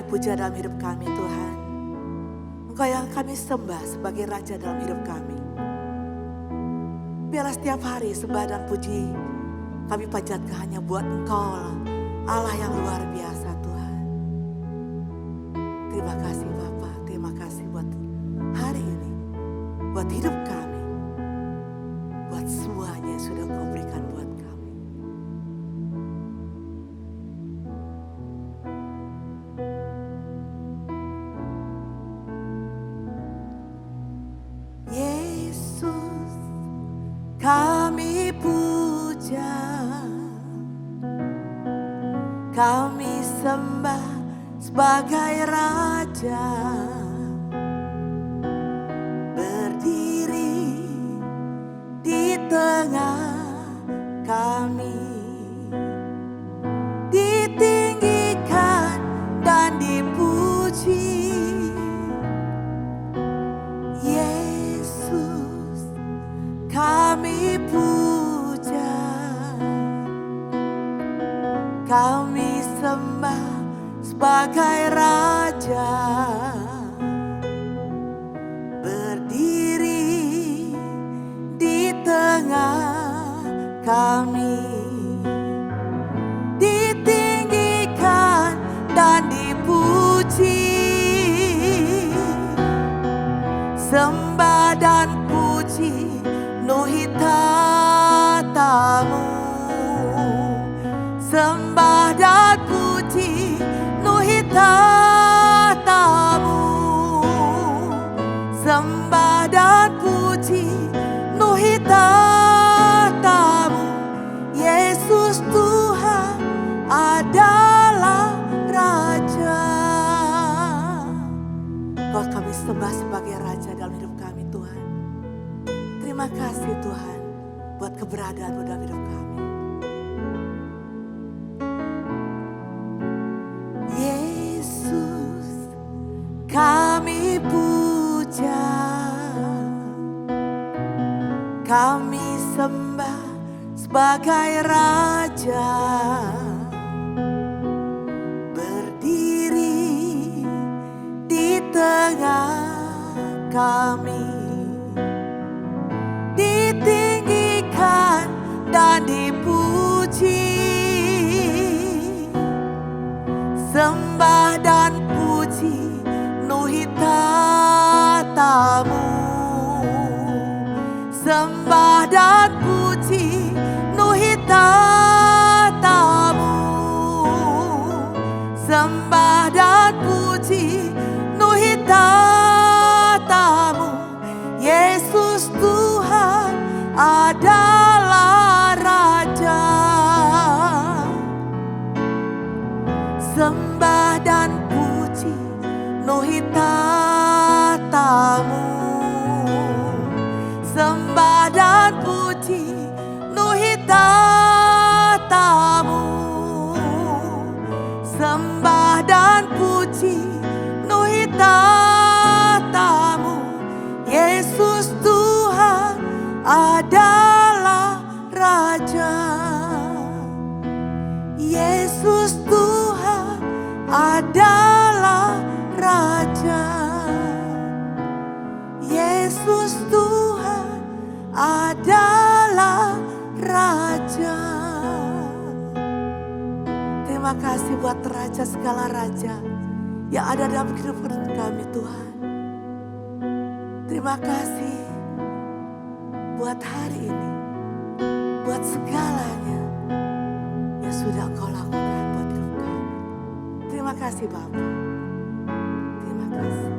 puja dalam hidup kami Tuhan. Engkau yang kami sembah sebagai Raja dalam hidup kami. Biarlah setiap hari sembah dan puji kami panjatkan hanya buat Engkau Allah yang luar biasa Tuhan. Terima kasih Bapa, terima kasih buat hari ini, buat hidup kami, buat semuanya yang sudah Engkau berikan buat kami. Yesus, kami puja, kami sembah sebagai Raja, berdiri di tengah kami, ditinggikan dan dipuji. Yesus, kami puja, kami sembah sebagai Raja, berdiri di tengah kami, ditinggikan dan dipuji. Sembah dan puji penuhi tatamu, sembah dan puji penuhi tatamu, sembah dan puji penuhi tatamu. Yesus Tuhan adalah Raja. Kau kami sembah sebagai Raja dalam hidup kami Tuhan. Terima kasih Tuhan buat keberadaan dalam hidup kami. Yesus, kami puja, kami sembah sebagai Raja, berdiri di tengah kami, ditinggikan dan dipuji. Sembah dan puji penuhi tatamu, sembah dan puji penuhi tatamu, sembah dan puji penuhi tatamu. Yesus Tuhan adalah Raja. Sembah dan puji penuhi tatamu, sembah dan puji penuhi tatamu, sembah dan puji penuhi tatamu. Yesus Tuhan adalah Raja. Yesus Tuhan adalah Raja. Yesus Tuhan adalah Raja. Terima kasih buat Raja segala Raja yang ada dalam kehidupan kami Tuhan. Terima kasih buat hari ini, buat segalanya yang sudah Engkau lakukan buat hidup kami. Terima kasih Bapa. Terima kasih.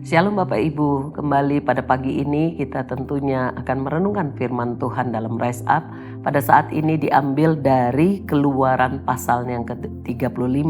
Shalom Bapak Ibu, kembali pada pagi ini kita tentunya akan merenungkan firman Tuhan dalam Rise Up. Pada saat ini diambil dari Keluaran pasal yang ke-35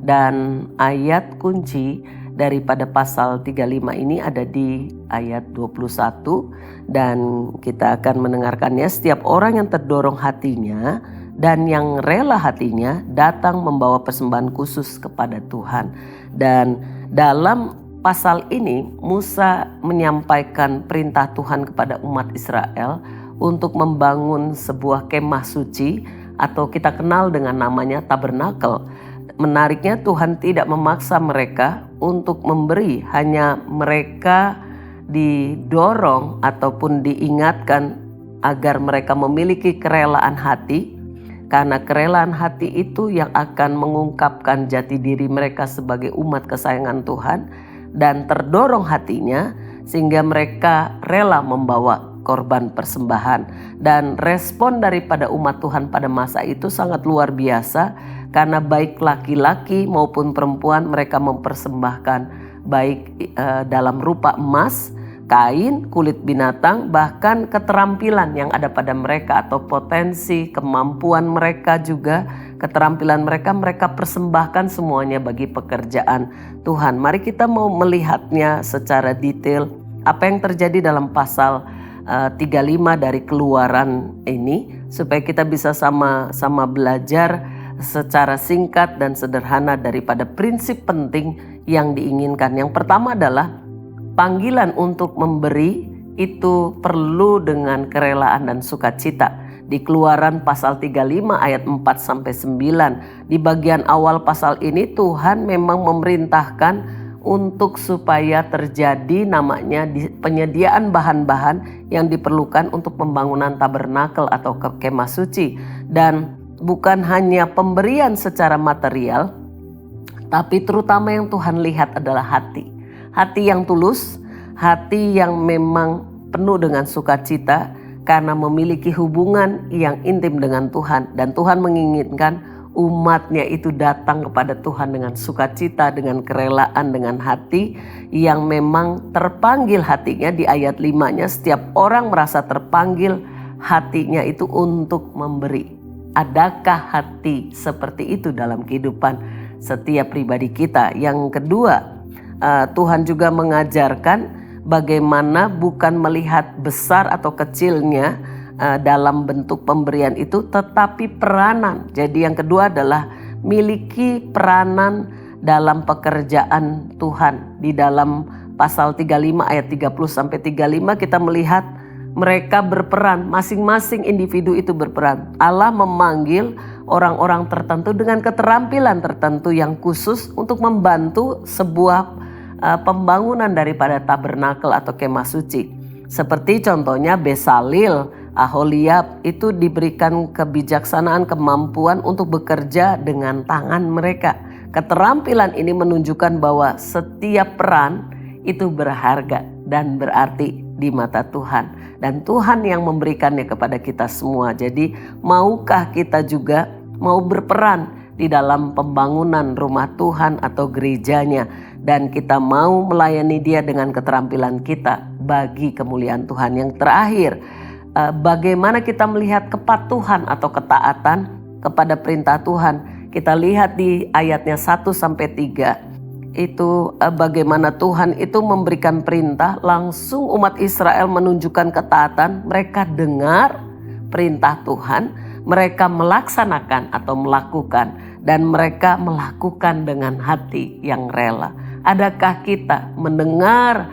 dan ayat kunci daripada pasal 35 ini ada di ayat 21 dan kita akan mendengarkannya. Setiap orang yang terdorong hatinya dan yang rela hatinya datang membawa persembahan khusus kepada Tuhan. Dan dalam pasal ini Musa menyampaikan perintah Tuhan kepada umat Israel untuk membangun sebuah kemah suci atau kita kenal dengan namanya tabernakel. Menariknya Tuhan tidak memaksa mereka untuk memberi, hanya mereka didorong ataupun diingatkan agar mereka memiliki kerelaan hati, karena kerelaan hati itu yang akan mengungkapkan jati diri mereka sebagai umat kesayangan Tuhan, dan terdorong hatinya sehingga mereka rela membawa korban persembahan. Dan respon daripada umat Tuhan pada masa itu sangat luar biasa, karena baik laki-laki maupun perempuan mereka mempersembahkan baik dalam rupa emas, kain, kulit binatang, bahkan keterampilan yang ada pada mereka atau potensi, kemampuan mereka juga, keterampilan mereka persembahkan semuanya bagi pekerjaan Tuhan. Mari kita mau melihatnya secara detail apa yang terjadi dalam pasal 35 dari Keluaran ini, supaya kita bisa sama-sama belajar secara singkat dan sederhana daripada prinsip penting yang diinginkan. Yang pertama adalah panggilan untuk memberi itu perlu dengan kerelaan dan sukacita. Di Keluaran pasal 35 ayat 4-9, di bagian awal pasal ini Tuhan memang memerintahkan untuk supaya terjadi namanya penyediaan bahan-bahan yang diperlukan untuk pembangunan tabernakel atau kemah suci. Dan bukan hanya pemberian secara material, tapi terutama yang Tuhan lihat adalah hati. Hati yang tulus, hati yang memang penuh dengan sukacita karena memiliki hubungan yang intim dengan Tuhan. Dan Tuhan menginginkan umatnya itu datang kepada Tuhan dengan sukacita, dengan kerelaan, dengan hati yang memang terpanggil hatinya. Di ayat 5-nya setiap orang merasa terpanggil hatinya itu untuk memberi. Adakah hati seperti itu dalam kehidupan setiap pribadi kita? Yang kedua, Tuhan juga mengajarkan bagaimana bukan melihat besar atau kecilnya dalam bentuk pemberian itu, tetapi peranan. Jadi yang kedua adalah miliki peranan dalam pekerjaan Tuhan. Di dalam pasal 35 ayat 30-35 kita melihat mereka berperan, masing-masing individu itu berperan. Allah memanggil orang-orang tertentu dengan keterampilan tertentu yang khusus untuk membantu sebuah pembangunan daripada tabernakel atau kemah suci. Seperti contohnya Besalil, Aholiab itu diberikan kebijaksanaan, kemampuan untuk bekerja dengan tangan mereka. Keterampilan ini menunjukkan bahwa setiap peran itu berharga dan berarti di mata Tuhan. Dan Tuhan yang memberikannya kepada kita semua. Jadi maukah kita juga mau berperan di dalam pembangunan rumah Tuhan atau gerejanya, dan kita mau melayani Dia dengan keterampilan kita bagi kemuliaan Tuhan. Yang terakhir, bagaimana kita melihat kepatuhan atau ketaatan kepada perintah Tuhan. Kita lihat di ayatnya 1-3 itu bagaimana Tuhan itu memberikan perintah, langsung umat Israel menunjukkan ketaatan. Mereka dengar perintah Tuhan, mereka melaksanakan atau melakukan, dan mereka melakukan dengan hati yang rela. Adakah kita mendengar,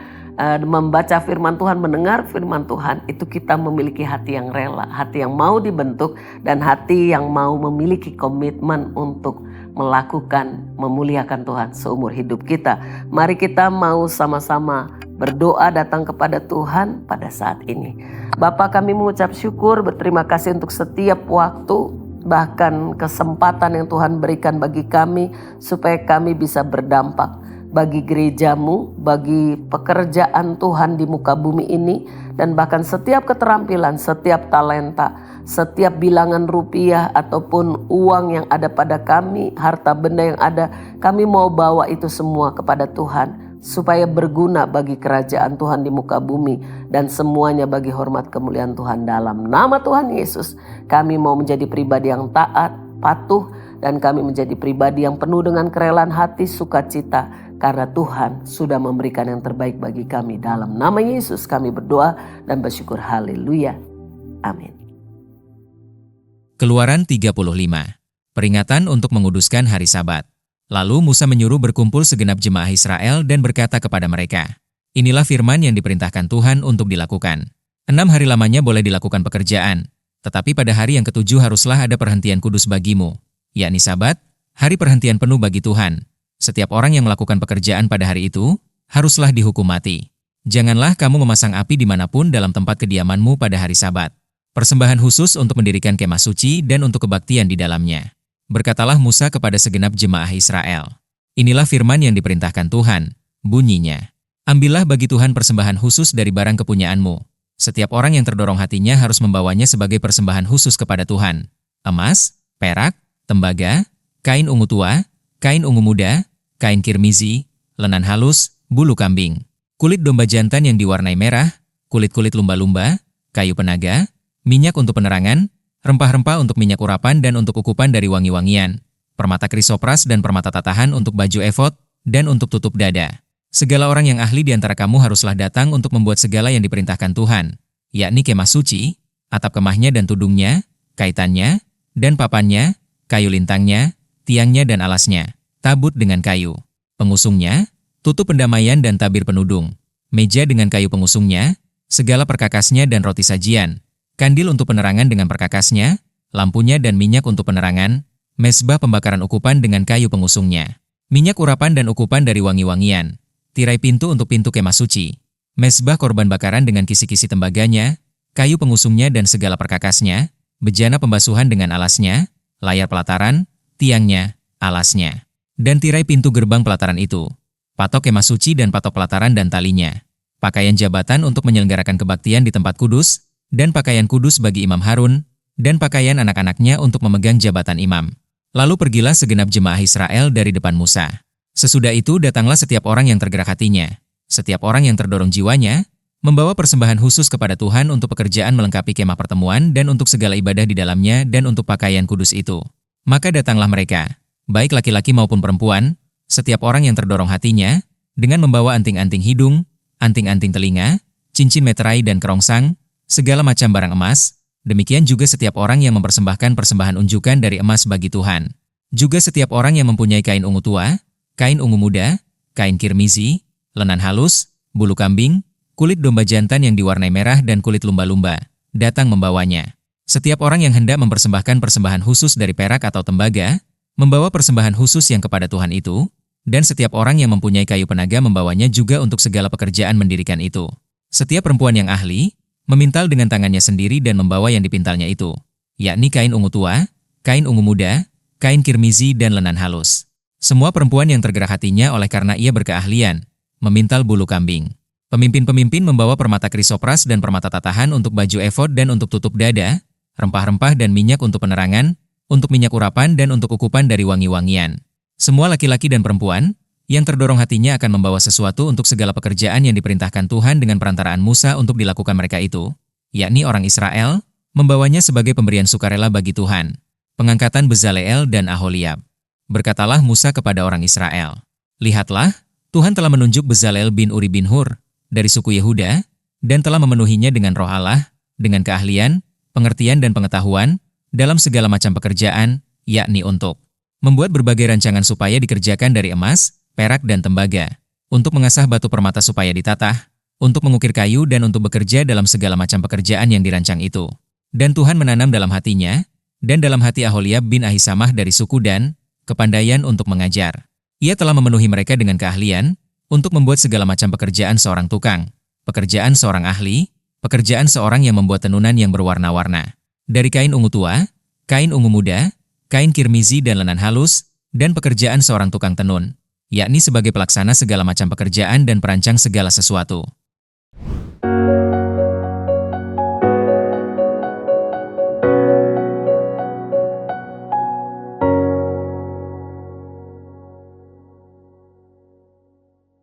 membaca firman Tuhan, mendengar firman Tuhan, itu kita memiliki hati yang rela, hati yang mau dibentuk, dan hati yang mau memiliki komitmen untuk melakukan, memuliakan Tuhan seumur hidup kita. Mari kita mau sama-sama berdoa datang kepada Tuhan pada saat ini. Bapa, kami mengucap syukur, berterima kasih untuk setiap waktu, bahkan kesempatan yang Tuhan berikan bagi kami supaya kami bisa berdampak bagi gerejamu, bagi pekerjaan Tuhan di muka bumi ini, dan bahkan setiap keterampilan, setiap talenta, setiap bilangan rupiah ataupun uang yang ada pada kami, harta benda yang ada, kami mau bawa itu semua kepada Tuhan supaya berguna bagi kerajaan Tuhan di muka bumi, dan semuanya bagi hormat kemuliaan Tuhan. Dalam nama Tuhan Yesus, kami mau menjadi pribadi yang taat, patuh, dan kami menjadi pribadi yang penuh dengan kerelaan hati, sukacita, karena Tuhan sudah memberikan yang terbaik bagi kami. Dalam nama Yesus kami berdoa dan bersyukur. Haleluya. Amin. Keluaran 35. Peringatan untuk menguduskan hari Sabat. Lalu Musa menyuruh berkumpul segenap jemaah Israel dan berkata kepada mereka, "Inilah firman yang diperintahkan Tuhan untuk dilakukan. 6 hari lamanya boleh dilakukan pekerjaan, tetapi pada hari yang ketujuh haruslah ada perhentian kudus bagimu, yakni Sabat, hari perhentian penuh bagi Tuhan. Setiap orang yang melakukan pekerjaan pada hari itu, haruslah dihukum mati. Janganlah kamu memasang api dimanapun dalam tempat kediamanmu pada hari Sabat. Persembahan khusus untuk mendirikan kemah suci dan untuk kebaktian di dalamnya." Berkatalah Musa kepada segenap jemaah Israel, "Inilah firman yang diperintahkan Tuhan, bunyinya, ambillah bagi Tuhan persembahan khusus dari barang kepunyaanmu. Setiap orang yang terdorong hatinya harus membawanya sebagai persembahan khusus kepada Tuhan. Emas, perak, tembaga, kain ungu tua, kain ungu muda, kain kirmizi, lenan halus, bulu kambing, kulit domba jantan yang diwarnai merah, kulit-kulit lumba-lumba, kayu penaga, minyak untuk penerangan, rempah-rempah untuk minyak urapan dan untuk ukupan dari wangi-wangian, permata krisopras dan permata tatahan untuk baju efod dan untuk tutup dada. Segala orang yang ahli di antara kamu haruslah datang untuk membuat segala yang diperintahkan Tuhan, yakni kemah suci, atap kemahnya dan tudungnya, kaitannya, dan papannya, kayu lintangnya, tiangnya dan alasnya, tabut dengan kayu, pengusungnya, tutup pendamaian dan tabir penudung, meja dengan kayu pengusungnya, segala perkakasnya dan roti sajian, kandil untuk penerangan dengan perkakasnya, lampunya dan minyak untuk penerangan, mezbah pembakaran ukupan dengan kayu pengusungnya, minyak urapan dan ukupan dari wangi-wangian, tirai pintu untuk pintu kemah suci, mezbah korban bakaran dengan kisi-kisi tembaganya, kayu pengusungnya dan segala perkakasnya, bejana pembasuhan dengan alasnya, layar pelataran, tiangnya, alasnya, dan tirai pintu gerbang pelataran itu, patok kemah suci dan patok pelataran dan talinya, pakaian jabatan untuk menyelenggarakan kebaktian di tempat kudus, dan pakaian kudus bagi Imam Harun, dan pakaian anak-anaknya untuk memegang jabatan imam. Lalu pergilah segenap jemaah Israel dari depan Musa. Sesudah itu datanglah setiap orang yang tergerak hatinya, setiap orang yang terdorong jiwanya, membawa persembahan khusus kepada Tuhan untuk pekerjaan melengkapi kemah pertemuan dan untuk segala ibadah di dalamnya dan untuk pakaian kudus itu. Maka datanglah mereka, baik laki-laki maupun perempuan, setiap orang yang terdorong hatinya, dengan membawa anting-anting hidung, anting-anting telinga, cincin meterai dan kerongsang, segala macam barang emas, demikian juga setiap orang yang mempersembahkan persembahan unjukan dari emas bagi Tuhan. Juga setiap orang yang mempunyai kain ungu tua, kain ungu muda, kain kirmizi, lenan halus, bulu kambing, kulit domba jantan yang diwarnai merah dan kulit lumba-lumba, datang membawanya. Setiap orang yang hendak mempersembahkan persembahan khusus dari perak atau tembaga, membawa persembahan khusus yang kepada Tuhan itu, dan setiap orang yang mempunyai kayu penaga membawanya juga untuk segala pekerjaan mendirikan itu. Setiap perempuan yang ahli, memintal dengan tangannya sendiri dan membawa yang dipintalnya itu, yakni kain ungu tua, kain ungu muda, kain kirmizi dan lenan halus. Semua perempuan yang tergerak hatinya oleh karena ia berkeahlian, memintal bulu kambing. Pemimpin-pemimpin membawa permata krisopras dan permata tatahan untuk baju efod dan untuk tutup dada, rempah-rempah dan minyak untuk penerangan, untuk minyak urapan dan untuk ukupan dari wangi-wangian. Semua laki-laki dan perempuan yang terdorong hatinya akan membawa sesuatu untuk segala pekerjaan yang diperintahkan Tuhan dengan perantaraan Musa untuk dilakukan mereka itu, yakni orang Israel, membawanya sebagai pemberian sukarela bagi Tuhan. Pengangkatan Bezaleel dan Aholiab. Berkatalah Musa kepada orang Israel, "Lihatlah, Tuhan telah menunjuk Bezaleel bin Uri bin Hur dari suku Yehuda, dan telah memenuhinya dengan roh Allah, dengan keahlian, pengertian dan pengetahuan, dalam segala macam pekerjaan, yakni untuk membuat berbagai rancangan supaya dikerjakan dari emas, perak dan tembaga, untuk mengasah batu permata supaya ditatah, untuk mengukir kayu dan untuk bekerja dalam segala macam pekerjaan yang dirancang itu. Dan Tuhan menanam dalam hatinya, dan dalam hati Aholiab bin Ahisamah dari suku Dan, kepandaian untuk mengajar. Ia telah memenuhi mereka dengan keahlian, untuk membuat segala macam pekerjaan seorang tukang, pekerjaan seorang ahli, pekerjaan seorang yang membuat tenunan yang berwarna-warna, dari kain ungu tua, kain ungu muda, kain kirmizi dan lenan halus, dan pekerjaan seorang tukang tenun, yakni sebagai pelaksana segala macam pekerjaan dan perancang segala sesuatu."